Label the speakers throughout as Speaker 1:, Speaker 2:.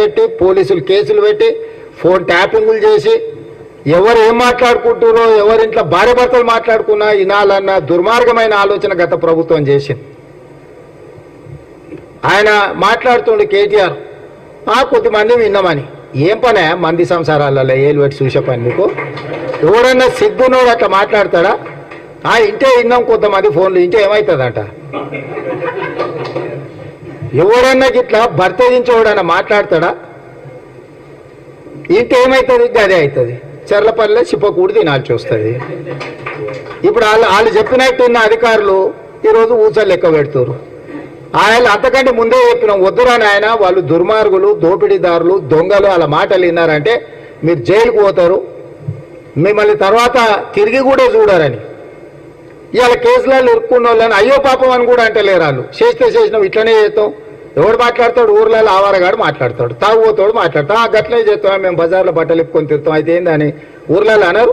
Speaker 1: భయపెట్టి పోలీసులు కేసులు పెట్టి ఫోన్ ట్యాపింగులు చేసి ఎవరు ఏం మాట్లాడుకుంటారో ఎవరింట్లో భార్య భర్తలు మాట్లాడుకున్నా వినాలన్న దుర్మార్గమైన ఆలోచన గత ప్రభుత్వం చేసింది. ఆయన మాట్లాడుతుండే కేటీఆర్ కొద్దిమంది విన్నామని. ఏం పనే మంది సంసారాలలో ఏలు పెట్టి చూసే పని మీకు? ఎవడన్నా సిగ్గునోడు అట్లా మాట్లాడతాడా? ఇంటే విన్నాం కొంతమంది ఫోన్లు, ఇంటే ఏమవుతుందంట? ఎవడన్నా గిట్లా భర్త నుంచి ఎవడన్నా మాట్లాడతాడా? ఇంటే ఏమవుతుంది? గదే అవుతుంది. చెర్లపల్లిలో చిప్పకూడి తినాల్సి వస్తుంది. ఇప్పుడు వాళ్ళు చెప్పినట్టు ఉన్న అధికారులు ఈరోజు ఊచలు లెక్క పెడుతున్నారు. ఆయన అంతకంటే ముందే చెప్పినాం, వద్దురాని ఆయన వాళ్ళు దుర్మార్గులు, దోపిడీదారులు, దొంగలు, అలా మాటలు విన్నారంటే మీరు జైలుకు పోతారు, మిమ్మల్ని తర్వాత తిరిగి కూడా చూడరని. ఇవాళ కేసులలో ఇరుక్కున్న వాళ్ళని అయ్యో పాపం అని కూడా అంటలేరు వాళ్ళు. చేస్తే చేసినాం, ఇట్లనే చేస్తాం. ఎవడు మాట్లాడతాడు? ఊర్లలో ఆవారగాడు మాట్లాడతాడు, తాగుపోతాడు మాట్లాడతాం. గట్లనే చేస్తాం, మేము బజార్లో బట్టలు ఇప్పుకొని తిరుగుతాం. అయితే ఏందని ఊర్లలో అన్నారు?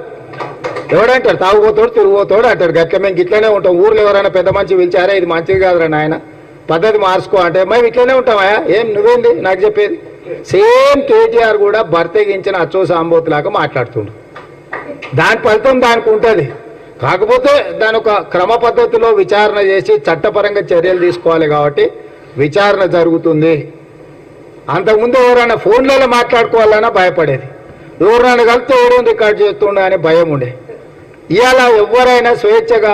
Speaker 1: ఎవడంటాడు? తాగుపోతాడు, తిరిగిపోతాడు అంటాడు. గట్ల మేము ఇట్లనే ఉంటాం. ఊర్లో ఎవరైనా పెద్ద మంచి పిలిచారా ఇది మంచిది కాదురా నాయన, పద్ధతి మార్చుకో అంటే మేము ఇట్లనే ఉంటామా? ఏం నువ్వేంది నాకు చెప్పేది? సేమ్ కేటీఆర్ కూడా భర్తగించిన అచ్చో సాంబోతులాగా మాట్లాడుతుండు. దాని ఫలితం దానికి ఉంటుంది. కాకపోతే దాని ఒక క్రమ పద్ధతిలో విచారణ చేసి చట్టపరంగా చర్యలు తీసుకోవాలి కాబట్టి విచారణ జరుగుతుంది. అంతకుముందు ఎవరైనా ఫోన్లలో మాట్లాడుకోవాలన్నా భయపడేది. ఎవరైనా కలిస్తే ఎవరైనా రికార్డ్ చేస్తుండే అని భయం ఉండే. ఇవాళ ఎవరైనా స్వేచ్ఛగా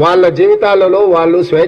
Speaker 1: వాళ్ళ జీవితాలలో వాళ్ళు స్వేచ్ఛ